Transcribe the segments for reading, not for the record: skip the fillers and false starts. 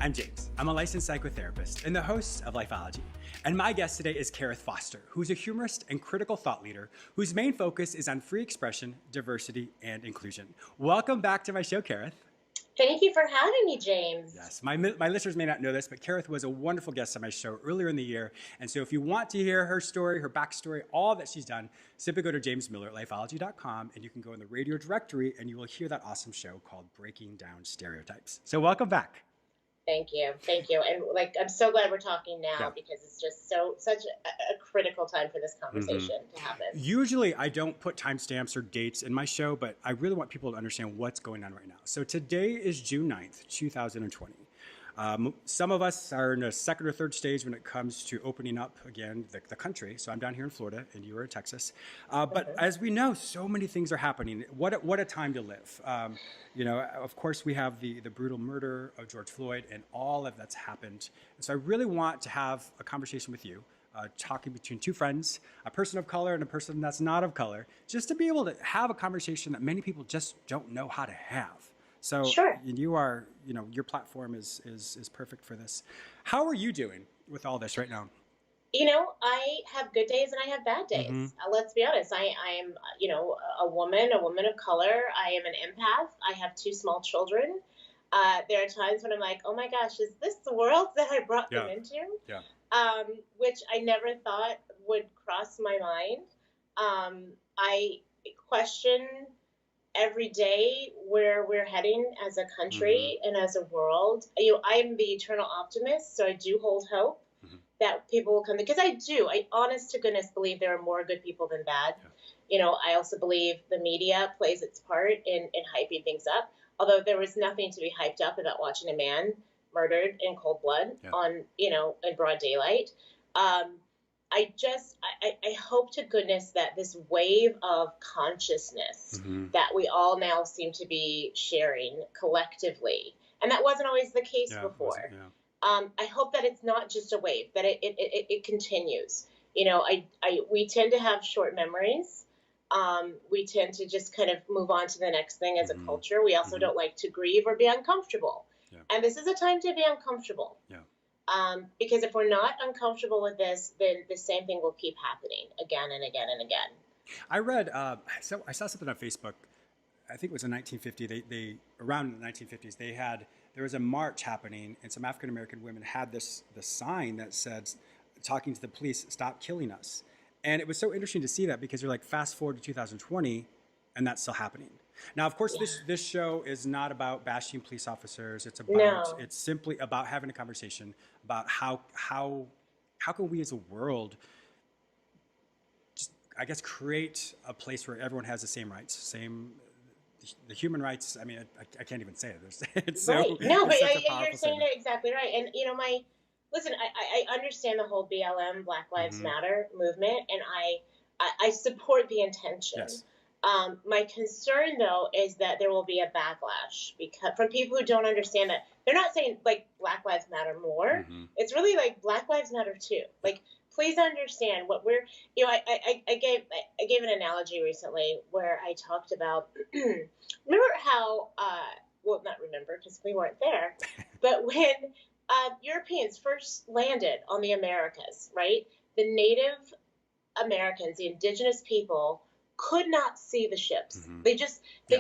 I'm James. I'm a licensed psychotherapist and the host of Lifeology. And my guest today is Karith Foster, who's a humorist and critical thought leader whose main focus is on free expression, diversity, and inclusion. Welcome back to my show, Karith. Thank you for having me, James. Yes, my listeners may not know this, but Karith was a wonderful guest on my show earlier in the year. And so if you want to hear her story, her backstory, all that she's done, simply go to James Miller at lifeology.com and you can go in the radio directory and you will hear that awesome show called Breaking Down Stereotypes. So welcome back. Thank you. And I'm so glad we're talking now because it's just such a critical time for this conversation to happen. Usually I don't put timestamps or dates in my show, but I really want people to understand what's going on right now. So today is June 9th, 2020. Some of us are in a second or third stage when it comes to opening up again the country. So I'm down here in Florida and you are in Texas. But as we know, so many things are happening. What a time to live. Of course, we have the brutal murder of George Floyd and all of that's happened. And so I really want to have a conversation with you, talking between two friends, a person of color and a person that's not of color, just to be able to have a conversation that many people just don't know how to have. So you are, your platform is perfect for this. How are you doing with all this right now? I have good days and I have bad days. Let's be honest. I am, a woman of color. I am an empath. I have two small children. There are times when I'm like, oh my gosh, is this the world that I brought them into? Yeah. Which I never thought would cross my mind. I question every day where we're heading as a country and as a world. I'm the eternal optimist, so I do hold hope that people will come, because I honest to goodness believe there are more good people than bad. Yeah. I also believe the media plays its part in hyping things up, although there was nothing to be hyped up about watching a man murdered in cold blood on, in broad daylight. I hope to goodness that this wave of consciousness that we all now seem to be sharing collectively, and that wasn't always the case before. I hope that it's not just a wave, that it continues. We tend to have short memories. We tend to just kind of move on to the next thing as a culture. We also don't like to grieve or be uncomfortable. Yeah. And this is a time to be uncomfortable. Yeah. Because if we're not uncomfortable with this, then the same thing will keep happening again and again and again. I read, I saw something on Facebook. I think it was in 1950. They around the 1950s, there was a march happening, and some African American women had the sign that said, talking to the police, "Stop killing us." And it was so interesting to see that, because you're like, fast forward to 2020, and that's still happening. Now, of course, this show is not about bashing police officers. It's simply about having a conversation about how can we as a world just, I guess, create a place where everyone has the same rights, the human rights. I mean, I can't even say it. It's right. So, no, but you're saying it exactly right. And listen, I understand the whole BLM, Black Lives Matter movement, and I support the intention. Yes. My concern, though, is that there will be a backlash from people who don't understand that. They're not saying like Black Lives Matter more. It's really like Black Lives Matter too. Like, please understand what we're. I gave an analogy recently where I talked about. Remember how? Not remember, because we weren't there. But when Europeans first landed on the Americas, right? The Native Americans, the indigenous people, could not see the ships. They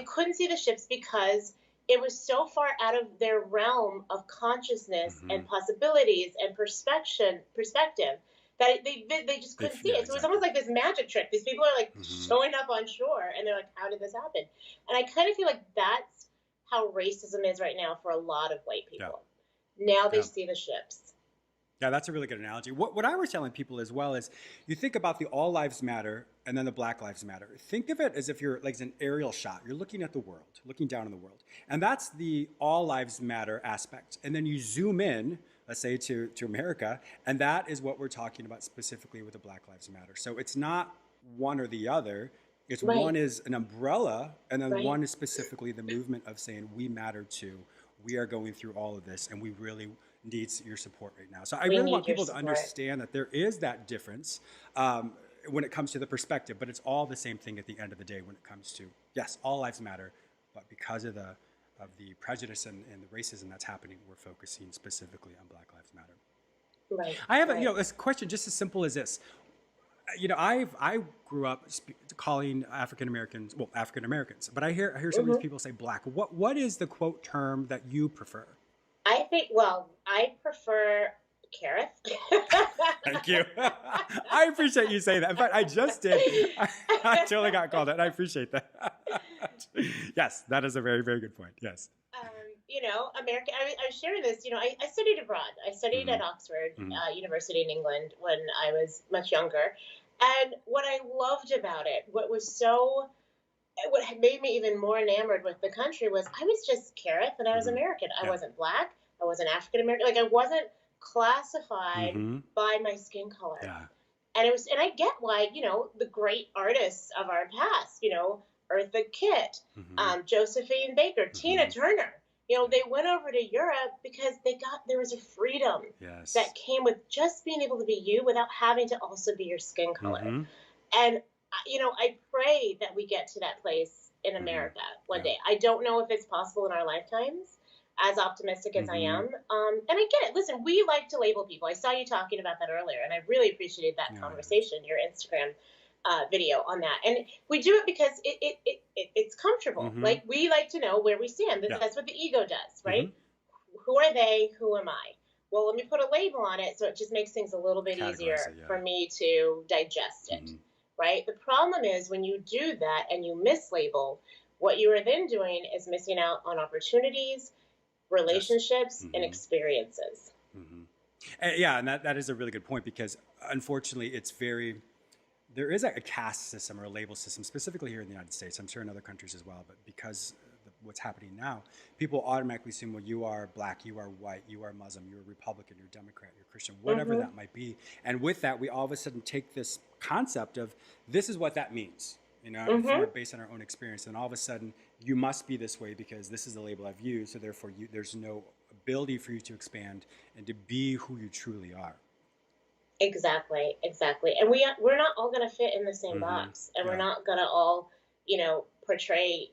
couldn't see the ships because it was so far out of their realm of consciousness and possibilities and perspective that they just couldn't see it. So it was almost like this magic trick. These people are like showing up on shore, and they're like, how did this happen? And I kind of feel like that's how racism is right now for a lot of white people. Now they see the ships. Yeah, that's a really good analogy. What I was telling people as well is, you think about the All Lives Matter and then the Black Lives Matter. Think of it as if you're like an aerial shot. You're looking at the world, looking down on the world. And that's the All Lives Matter aspect. And then you zoom in, let's say to America, and that is what we're talking about specifically with the Black Lives Matter. So it's not one or the other. It's one is an umbrella, and then one is specifically the movement of saying, we matter too. We are going through all of this, and we really needs your support right now. So I really want people to understand that there is that difference when it comes to the perspective, but it's all the same thing at the end of the day when it comes to, yes, all lives matter, but because of the of the prejudice and the racism that's happening, we're focusing specifically on Black Lives Matter. Right. I have a question just as simple as this. I grew up calling African Americans, but I hear some of these people say black. What is the quote term that you prefer? I prefer Karith. Thank you. I appreciate you saying that. In fact, I just did. I totally got called out. I appreciate that. Yes, that is a very, very good point. Yes. America. I was sharing this. I studied abroad. I studied at Oxford University in England when I was much younger, and what I loved about it, what had made me even more enamored with the country was I was just Karith and I was American. I wasn't black. I wasn't African American. Like I wasn't classified by my skin color. Yeah. And I get why, the great artists of our past, Eartha Kitt, Josephine Baker, Tina Turner, they went over to Europe because there was a freedom that came with just being able to be you without having to also be your skin color. And, I pray that we get to that place in America one day. I don't know if it's possible in our lifetimes, as optimistic as I am. And I get it. Listen, we like to label people. I saw you talking about that earlier, and I really appreciated that conversation, your Instagram video on that. And we do it because it's comfortable. Like, we like to know where we stand. That's what the ego does, right? Who are they? Who am I? Well, let me put a label on it so it just makes things a little bit easier for me to digest it, right? The problem is when you do that and you mislabel, what you are then doing is missing out on opportunities, relationships, and experiences. And that is a really good point, because unfortunately there is a caste system or a label system, specifically here in the United States. I'm sure in other countries as well, but because what's happening now, people automatically assume, well, you are black, you are white, you are Muslim, you're Republican, you're Democrat, you're Christian, whatever that might be. And with that, we all of a sudden take this concept of this is what that means, if we're based on our own experience. And all of a sudden, you must be this way because this is the label I've used. So therefore, there's no ability for you to expand and to be who you truly are. Exactly. And we're not all going to fit in the same box, and we're not going to all, portray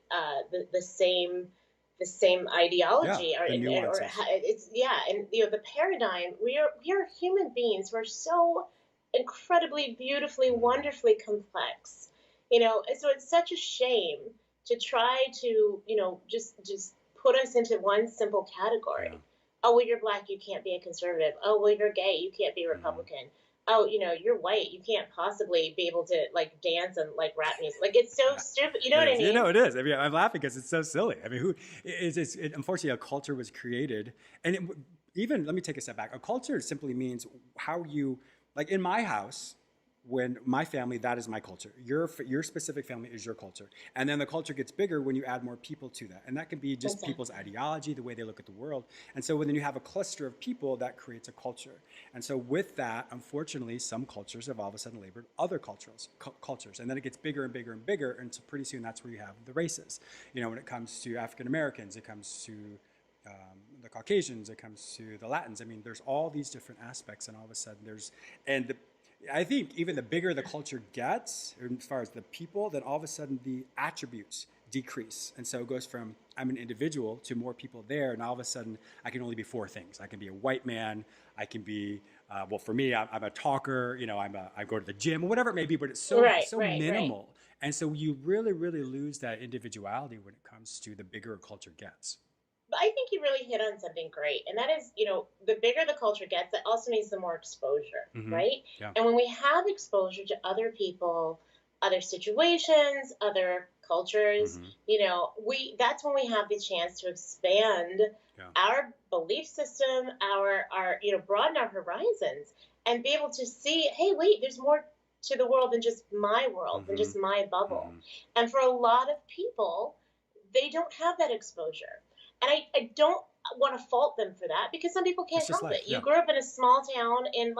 the same ideology or it's and the paradigm. We are human beings. We're so incredibly, beautifully, wonderfully complex. So it's such a shame to try to just put us into one simple category. Oh, well, you're black, you can't be a conservative. Oh, well, you're gay, you can't be a Republican. Oh, you're white, you can't possibly be able to dance and rap music. It's so stupid. You know what I mean? It is. I mean, I'm laughing because it's so silly. I mean, unfortunately, a culture was created, and even let me take a step back. A culture simply means how you, in my house. When my family, that is my culture. Your specific family is your culture. And then the culture gets bigger when you add more people to that. And that can be just people's ideology, the way they look at the world. And so when you have a cluster of people, that creates a culture. And so with that, unfortunately, some cultures have all of a sudden labored other cultures. And then it gets bigger and bigger and bigger. And so pretty soon that's where you have the races. When it comes to African Americans, it comes to the Caucasians, it comes to the Latins. I mean, there's all these different aspects, and all of a sudden I think even the bigger the culture gets, as far as the people, then all of a sudden the attributes decrease. And so it goes from I'm an individual to more people there, and all of a sudden I can only be four things. I can be a white man, I can be, for me, I'm a talker, I go to the gym, or whatever it may be, but it's so minimal. Right. And so you really, really lose that individuality when it comes to the bigger a culture gets. I think you really hit on something great, and that is, the bigger the culture gets, that also means the more exposure, right? Yeah. And when we have exposure to other people, other situations, other cultures, that's when we have the chance to expand our belief system, our broaden our horizons, and be able to see, hey, wait, there's more to the world than just my world, than just my bubble. And for a lot of people, they don't have that exposure. And I don't want to fault them for that, because some people can't help it. You grew up in a small town in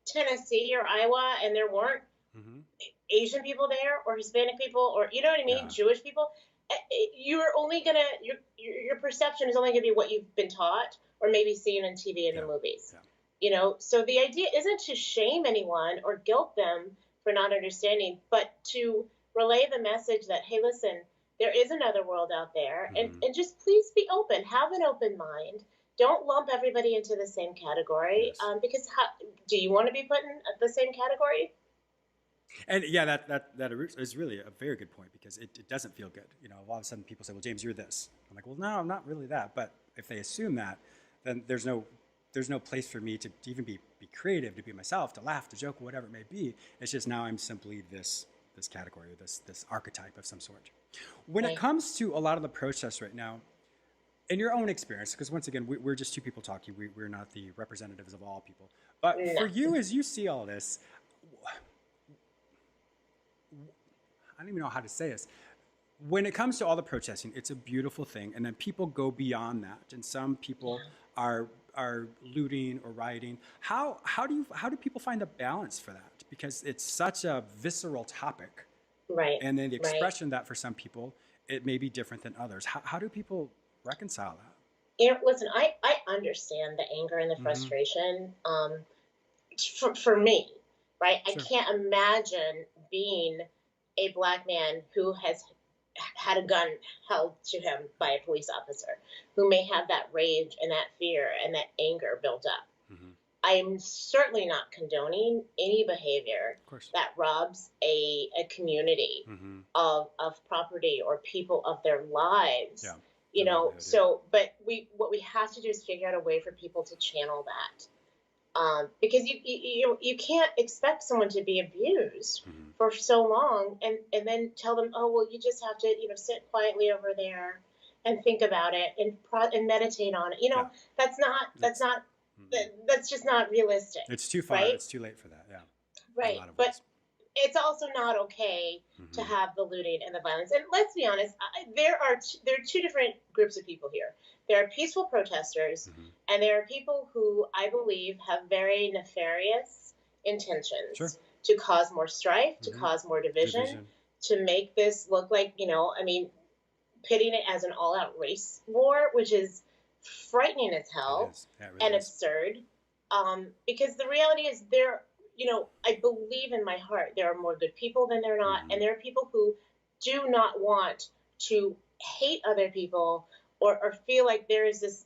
Tennessee or Iowa, and there weren't Asian people there, or Hispanic people, or Jewish people. You're only your perception is only gonna be what you've been taught, or maybe seen on TV and the movies. So the idea isn't to shame anyone or guilt them for not understanding, but to relay the message that, hey, listen, there is another world out there, Mm-hmm. and just please be open, have an open mind. Don't lump everybody into the same category, Yes. because do you want to be put in the same category? And yeah, that is really a very good point, because it doesn't feel good. You know, all of a sudden people say, well, James, you're this. I'm like, well, no, I'm not really that. But if they assume that, then there's no place for me to even be creative, to be myself, to laugh, to joke, whatever it may be. It's just now I'm simply this category, or this archetype of some sort. When it Right. comes to a lot of the protests right now, in your own experience, because once again, we're just two people talking, we're not the representatives of all people. But No. for you, as you see all this, I don't even know how to say this. When it comes to all the protesting, it's a beautiful thing, and then people go beyond that, and some people are looting or rioting. How do people find a balance for that? Because it's such a visceral topic, Right. and then the Right. expression that for some people it may be different than others. How do people reconcile that? Listen, I understand the anger and the Mm-hmm. frustration. For me, right? I Sure. can't imagine being a black man who has had a gun held to him by a police officer, who may have that rage and that fear and that anger built up. Mm-hmm. I am certainly not condoning any behavior Of course. that robs a community Mm-hmm. of property or people of their lives. Yeah. So but what we have to do is figure out a way for people to channel that. Because you can't expect someone to be abused Mm-hmm. for so long, and then tell them, oh well, you just have to sit quietly over there and think about it and meditate on it. Yeah. That's not Mm-hmm. that's just not realistic, It's too far. right? It's too late for that. Yeah. In a Right. lot of But ways. it's also not okay to Mm-hmm. have the looting and the violence. And let's be honest, there are two different groups of people here. There are peaceful protesters, Mm-hmm. and there are people who I believe have very nefarious intentions Sure. to cause more strife, to Mm-hmm. cause more division, to make this look like, pitting it as an all-out race war, which is frightening as It hell is. Yeah, it really and is. absurd. Because the reality is, I believe in my heart there are more good people than there are not, Mm-hmm. and there are people who do not want to hate other people, or feel like there is this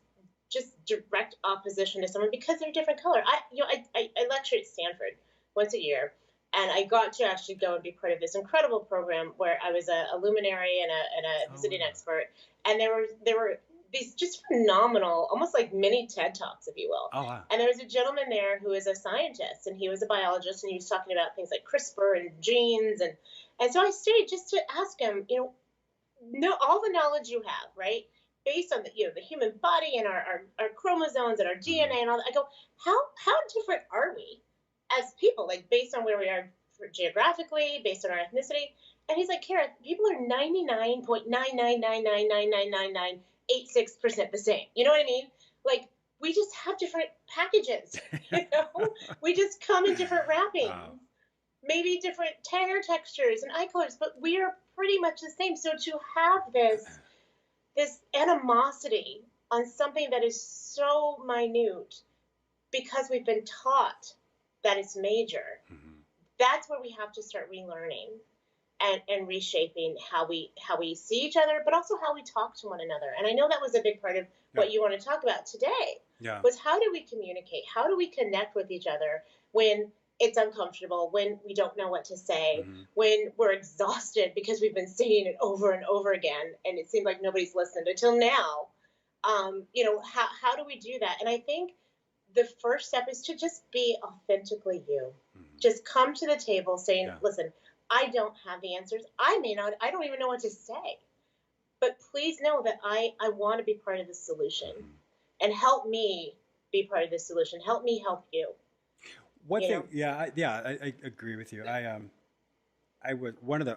just direct opposition to someone because they're a different color. I lecture at Stanford once a year, and I got to actually go and be part of this incredible program where I was a luminary and a visiting wow. expert, and there were these just phenomenal, almost like mini TED Talks, if you will. Oh wow. And there was a gentleman there who is a scientist, and he was a biologist, and he was talking about things like CRISPR and genes, and so I stayed just to ask him, know all the knowledge you have, right? Based on the human body and our chromosomes and our DNA Mm-hmm. and all that. I go, how different are we as people, like based on where we are geographically, based on our ethnicity? And he's like, Karith, people are 99.999999986% the same. You know what I mean? Like, we just have different packages. We just come in different wrappings. Wow. Maybe different hair textures and eye colors, but we are pretty much the same. So to have this animosity on something that is so minute because we've been taught that it's major, Mm-hmm. that's where we have to start relearning and reshaping how we see each other, but also how we talk to one another. And I know that was a big part of what you want to talk about today. Yeah. Was how do we communicate? How do we connect with each other when it's uncomfortable, when we don't know what to say, Mm-hmm. when we're exhausted because we've been saying it over and over again, and it seems like nobody's listened until now. How do we do that? And I think the first step is to just be authentically you. Mm-hmm. Just come to the table saying, Yeah. listen, I don't have the answers. I don't even know what to say. But please know that I want to be part of the solution. Mm-hmm. And help me be part of the solution. Help me help you. One thing, I agree with you. I was one of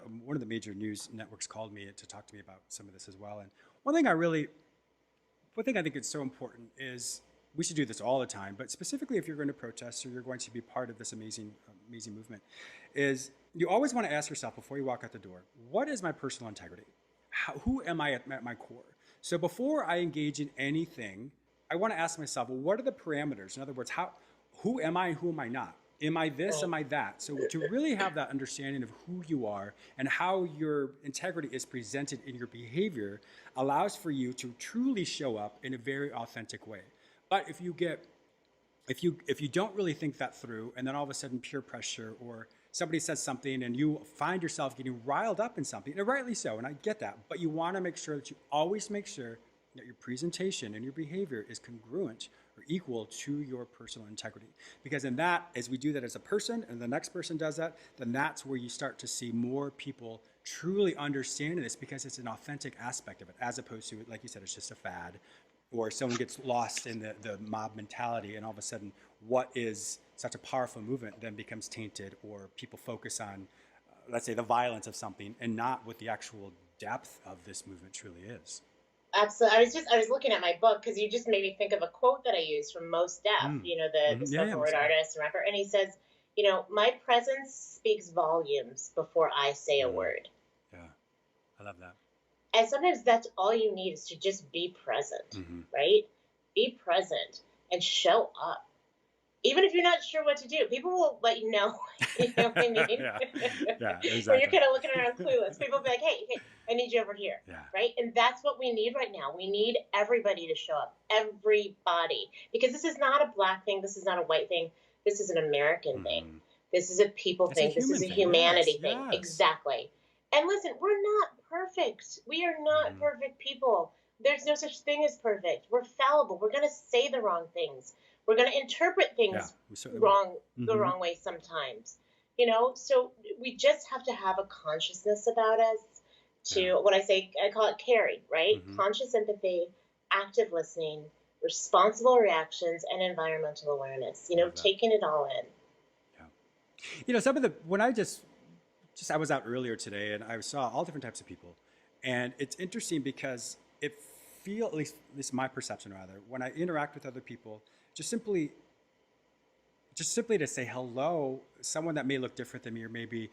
the major news networks called me to talk to me about some of this as well. And one thing I think is so important is we should do this all the time, but specifically if you're going to protest or you're going to be part of this amazing movement, is you always want to ask yourself before you walk out the door, what is my personal integrity? Who am I at my core? So before I engage in anything, I want to ask myself, well, what are the parameters? In other words, who am I and who am I not? Am I this? Right. Am I that? So to really have that understanding of who you are and how your integrity is presented in your behavior allows for you to truly show up in a very authentic way. But if you don't really think that through, and then all of a sudden peer pressure or somebody says something and you find yourself getting riled up in something, and rightly so, and I get that, but you want to make sure that you always make sure that your presentation and your behavior is congruent or equal to your personal integrity. Because in that, as we do that as a person and the next person does that, then that's where you start to see more people truly understanding this, because it's an authentic aspect of it, as opposed to, like you said, it's just a fad, or someone gets lost in the mob mentality, and all of a sudden what is such a powerful movement then becomes tainted, or people focus on, let's say, the violence of something and not what the actual depth of this movement truly is. Absolutely. I was looking at my book because you just made me think of a quote that I used from Mos Def, you know, the spoken word artist, rapper, and he says, you know, my presence speaks volumes before I say a word. Yeah, I love that. And sometimes that's all you need, is to just be present, right? Be present and show up. Even if you're not sure what to do, people will let you know. You know what I mean? Yeah, exactly. When you're kind of looking around clueless, people will be like, hey, I need you over here. Yeah. Right? And that's what we need right now. We need everybody to show up. Everybody. Because this is not a black thing. This is not a white thing. This is an American thing. This is a people thing. This is a humanity thing. Yes. Exactly. And listen, we're not perfect. We are not perfect people. There's no such thing as perfect. We're fallible. We're going to say the wrong things. We're going to interpret things the wrong way sometimes. You know, so we just have to have a consciousness about us to what I call it carry, right? Conscious empathy, active listening, responsible reactions, and environmental awareness, you know, taking it all in. Yeah. You know, some of the, when I I was out earlier today and I saw all different types of people, and it's interesting because it feels, at least my perception rather, when I interact with other people, just simply to say hello, someone that may look different than me or maybe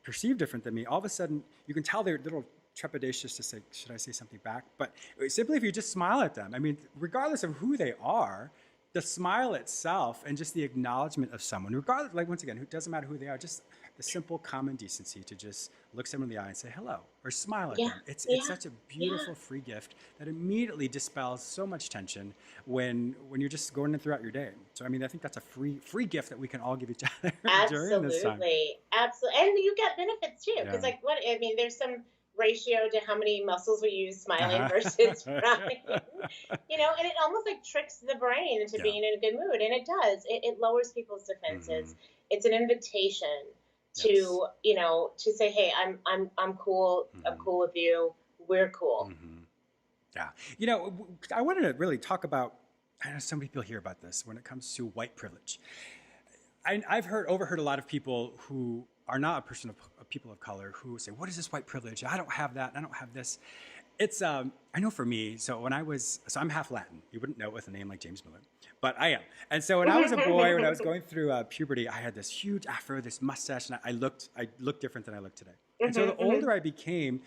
perceived different than me, all of a sudden you can tell they're a little trepidatious to say, should I say something back? But simply if you just smile at them, I mean, regardless of who they are, the smile itself and just the acknowledgement of someone, regardless, like once again, it doesn't matter who they are, just the simple common decency to just look someone in the eye and say hello or smile at them. It's such a beautiful free gift that immediately dispels so much tension when you're just going throughout your day. So I mean, I think that's a free gift that we can all give each other during this time. Absolutely. And you get benefits too, because like what I mean, there's some ratio to how many muscles we use smiling versus frowning. You know, and it almost like tricks the brain into being in a good mood, and it does. It lowers people's defenses. It's an invitation to, you know, to say, hey, I'm cool. I'm cool with you. We're cool. Yeah. You know, I wanted to really talk about, I know some people hear about this when it comes to white privilege. I've overheard a lot of people who are not a person of people of color who say, what is this white privilege? I don't have that. I don't have this. It's, I know for me, so I'm half Latin. You wouldn't know it with a name like James Miller, but I am. And so when I was a boy, when I was going through puberty, I had this huge afro, this mustache, and I looked different than I look today. And so the older I became,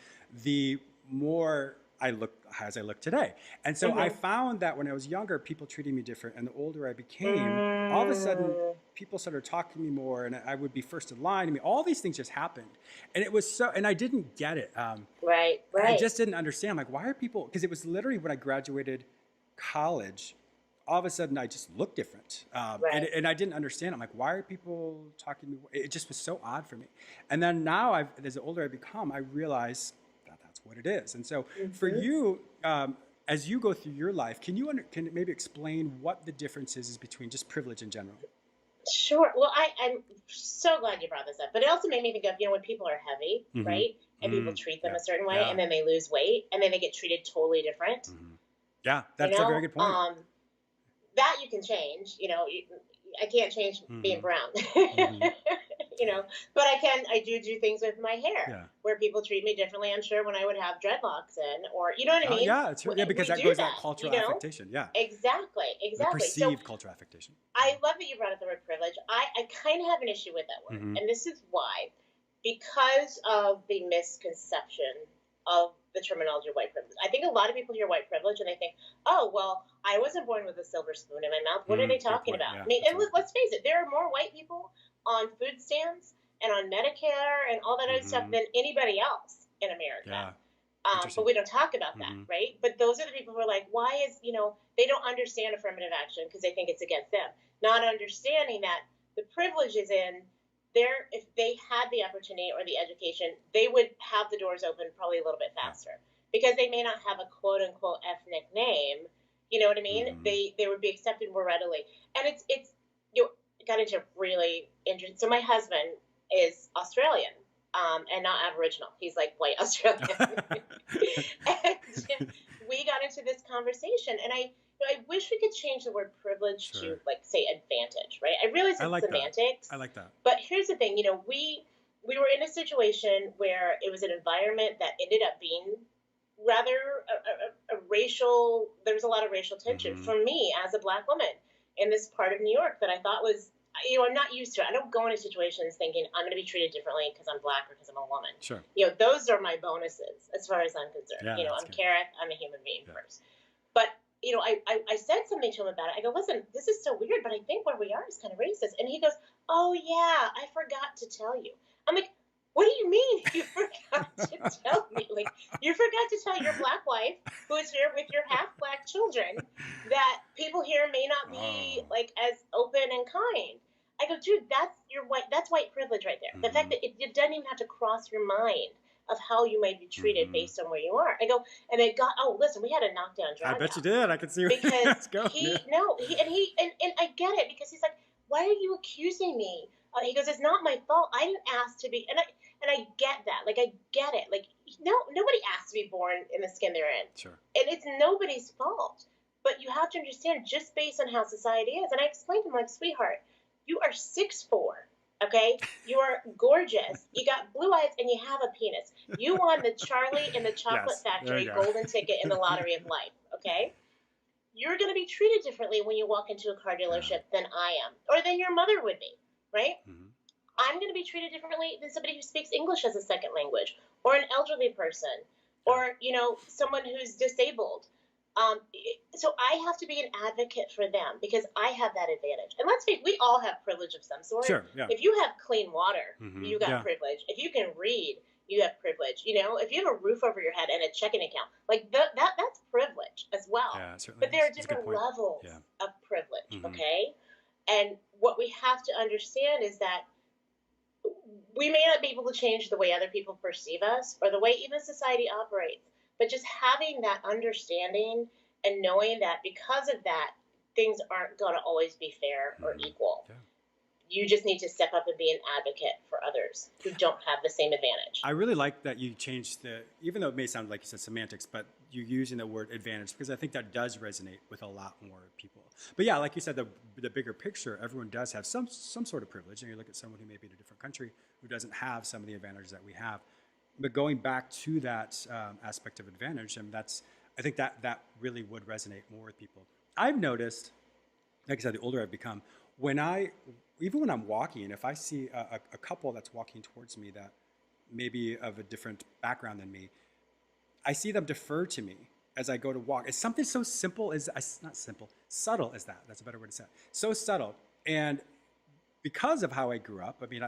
the more I look as I look today. And so I found that when I was younger, people treated me different. And the older I became, all of a sudden, people started talking to me more, and I would be first in line. I mean, all these things just happened. And it was and I didn't get it. Right. I just didn't understand. I'm like, why are people, because it was literally when I graduated college, all of a sudden I just looked different. And I didn't understand. I'm like, why are people talking to me? It just was so odd for me. And then now, as the older I become, I realize that's what it is. And so for you, as you go through your life, can you maybe explain what the difference is between just privilege in general? Sure. Well, I'm so glad you brought this up. But it also made me think of, you know, when people are heavy, right? And people treat them a certain way, and then they lose weight, and then they get treated totally different. Yeah, that's a very good point. That you can change. You know, I can't change being brown. You know, but I do things with my hair where people treat me differently. I'm sure when I would have dreadlocks in, or, you know what I mean? Yeah, it's because that goes that cultural affectation. Yeah. Exactly. The perceived cultural affectation. I love that you brought up the word privilege. I kind of have an issue with that word. And this is why. Because of the misconception of the terminology of white privilege. I think a lot of people hear white privilege and they think, oh, well, I wasn't born with a silver spoon in my mouth. What are they talking about? Yeah, I mean, and let's face it, there are more white people on food stamps and on Medicare and all that other stuff than anybody else in America. Yeah. But we don't talk about that, right? But those are the people who are like, why is, they don't understand affirmative action because they think it's against them. Not understanding that the privilege is in there. If they had the opportunity or the education, they would have the doors open probably a little bit faster because they may not have a quote unquote ethnic name. You know what I mean? They would be accepted more readily. And it's got into really interesting. So my husband is Australian. And not Aboriginal. He's like white Australian. And we got into this conversation, and I wish we could change the word privilege to, like, say, advantage, right? I realize it's semantics. I like that. But here's the thing, we were in a situation where it was an environment that ended up being rather a racial, there was a lot of racial tension for me as a Black woman in this part of New York that I thought was, I'm not used to it. I don't go into situations thinking I'm going to be treated differently because I'm Black or because I'm a woman. Sure. Those are my bonuses as far as I'm concerned. Yeah, I'm Karith. I'm a human being first. But, I said something to him about it. I go, listen, this is so weird, but I think where we are is kind of racist. And he goes, oh, yeah, I forgot to tell you. I'm like, what do you mean you forgot to tell me? Like, you forgot to tell your Black wife who is here with your half-Black children that people here may not be like as open and kind. I go, dude, that's white privilege right there. The fact that it doesn't even have to cross your mind of how you might be treated based on where you are. I go, and it got, listen, we had a knockdown drag. I bet you did. I can see where because that's going. And I get it because he's like, why are you accusing me? He goes, it's not my fault. I didn't ask to be, and I get that. Like, I get it. Like, no, nobody asked to be born in the skin they're in. Sure. And it's nobody's fault. But you have to understand just based on how society is. And I explained to him, like, sweetheart, you are 6'4", okay? You are gorgeous. You got blue eyes and you have a penis. You won the Charlie in the Chocolate Factory golden ticket in the lottery of life, okay? You're going to be treated differently when you walk into a car dealership than I am, or than your mother would be, right? I'm going to be treated differently than somebody who speaks English as a second language, or an elderly person, or, someone who's disabled. So I have to be an advocate for them because I have that advantage. And let's face it, we all have privilege of some sort. Sure, yeah. If you have clean water, you got privilege. If you can read, you have privilege. If you have a roof over your head and a checking account, like that's privilege as well. Yeah, certainly. But there are different levels of privilege, okay? And what we have to understand is that we may not be able to change the way other people perceive us or the way even society operates. But just having that understanding and knowing that because of that, things aren't going to always be fair or equal. Yeah. You just need to step up and be an advocate for others who don't have the same advantage. I really like that you changed even though it may sound like you said semantics, but you're using the word advantage because I think that does resonate with a lot more people. But yeah, like you said, the bigger picture, everyone does have some sort of privilege. And you look at someone who may be in a different country who doesn't have some of the advantages that we have. But going back to that aspect of advantage, and I think that really would resonate more with people. I've noticed, like I said, the older I've become, even when I'm walking, if I see a couple that's walking towards me that may be of a different background than me, I see them defer to me as I go to walk. It's something so simple not simple, subtle as that. That's a better word to say. So subtle. And because of how I grew up, I mean,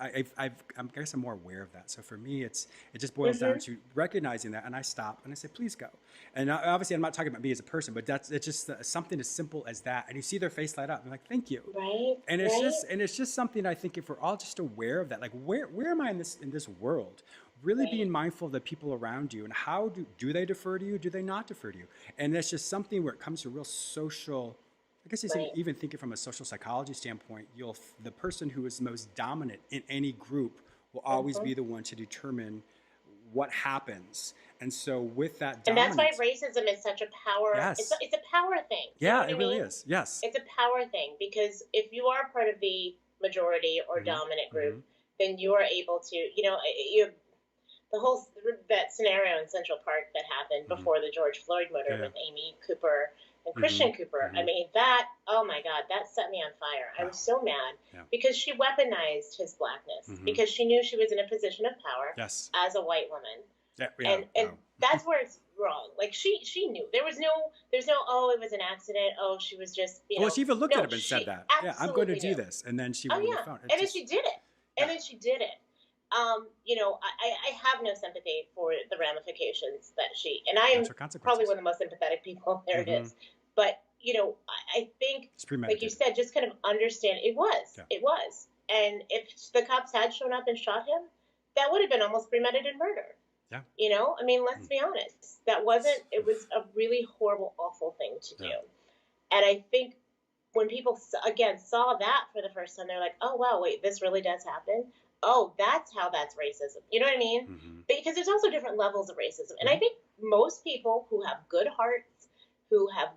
I guess I'm more aware of that. So for me, it just boils down to recognizing that, and I stop and I say, "Please go." And obviously, I'm not talking about me as a person, but it's just something as simple as that. And you see their face light up, and like, "Thank you." Right. And it's just something I think if we're all just aware of that, like, where am I in this world? Really being mindful of the people around you and how do they defer to you? Do they not defer to you? And that's just something where it comes to real social. I guess even thinking from a social psychology standpoint, the person who is most dominant in any group will always be the one to determine what happens. And so with that dominance, and that's why racism is such a power. It's a power thing. Yeah, it really is. Yes, it's a power thing because if you are part of the majority or dominant group, then you are able to. You have that scenario in Central Park that happened before the George Floyd murder with Amy Cooper and Christian Cooper. I mean, oh my God, that set me on fire. I was so mad because she weaponized his Blackness because she knew she was in a position of power as a white woman. And That's where it's wrong. Like she knew there's no oh, it was an accident, oh, she was just well, she even looked no, at him and said that, yeah, I'm going to do knew. this, and then she Oh went on yeah, the phone. and then she did it, and then she did it. I have no sympathy for the ramifications that and I'm probably one of the most sympathetic people there is. But, I think, like you said, just kind of understand it was. And if the cops had shown up and shot him, that would have been almost premeditated murder. Yeah. I mean, let's be honest. It was a really horrible, awful thing to do. And I think when people, again, saw that for the first time, they're like, oh, wow, wait, this really does happen? Oh, that's racism. You know what I mean? Because there's also different levels of racism. And I think most people who have good hearts, who have,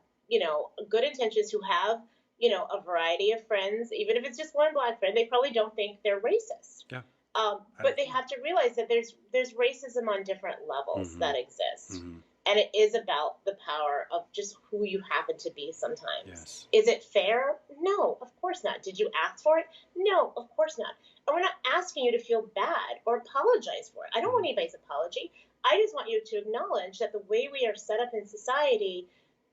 good intentions, who have, a variety of friends, even if it's just one black friend, they probably don't think they're racist. Yeah. But they have to realize that there's racism on different levels that exist. And it is about the power of just who you happen to be sometimes. Yes. Is it fair? No, of course not. Did you ask for it? No, of course not. And we're not asking you to feel bad or apologize for it. I don't want anybody's apology. I just want you to acknowledge that the way we are set up in society,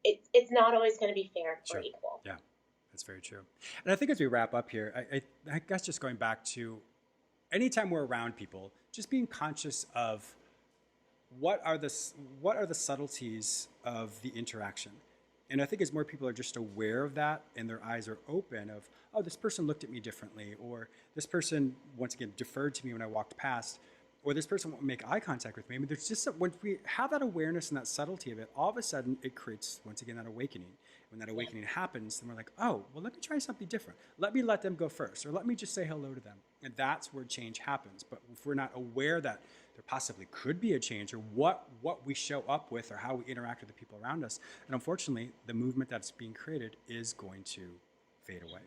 it's not always going to be fair or equal. Yeah, that's very true. And I think as we wrap up here, I guess just going back to anytime we're around people, just being conscious of what are the subtleties of the interaction. And I think as more people are just aware of that and their eyes are open of, oh, this person looked at me differently, or this person, once again, deferred to me when I walked past, or this person won't make eye contact with me. I mean, there's just, when we have that awareness and that subtlety of it, all of a sudden it creates, once again, that awakening. When that awakening happens, then we're like, oh, well, let me try something different. Let let them go first, or let me just say hello to them. And that's where change happens. But if we're not aware that there possibly could be a change, or what we show up with, or how we interact with the people around us, and unfortunately, the movement that's being created is going to fade away.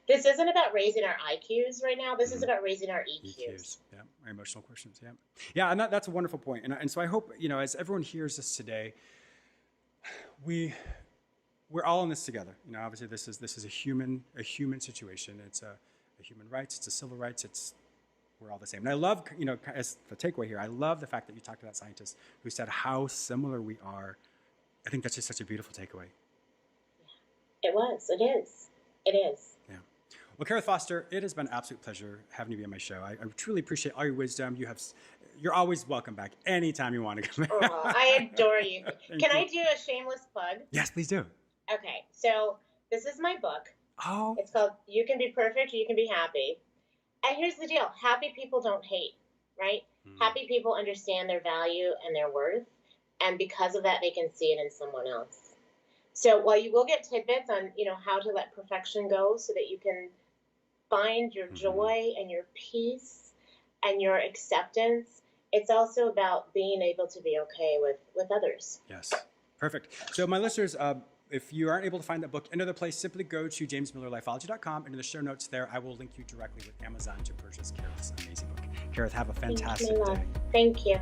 This isn't about raising our IQs right now. This is about raising our EQs. Yeah, our emotional questions. Yeah, and that's a wonderful point. And so I hope, as everyone hears this today, we're all in this together. Obviously this is a human situation. It's a human rights. It's a civil rights. We're all the same. And I love, as the takeaway here, I love the fact that you talked to that scientist who said how similar we are. I think that's just such a beautiful takeaway. It is. Yeah. Well, Karith Foster, it has been an absolute pleasure having you be on my show. I truly appreciate all your wisdom. You're always welcome back anytime you want to come back. Oh, I adore you. Can I do a shameless plug? Yes, please do. Okay, so this is my book. Oh. It's called You Can Be Perfect or You Can Be Happy. And here's the deal. Happy people don't hate, right? Happy people understand their value and their worth. And because of that, they can see it in someone else. So while you will get tidbits on, how to let perfection go so that you can find your joy and your peace and your acceptance, it's also about being able to be okay with others. Yes. Perfect. So my listeners, if you aren't able to find that book another place, simply go to jamesmillerlifeology.com, and in the show notes there, I will link you directly with Amazon to purchase Karith's amazing book. Karith, have a fantastic day. Thank you.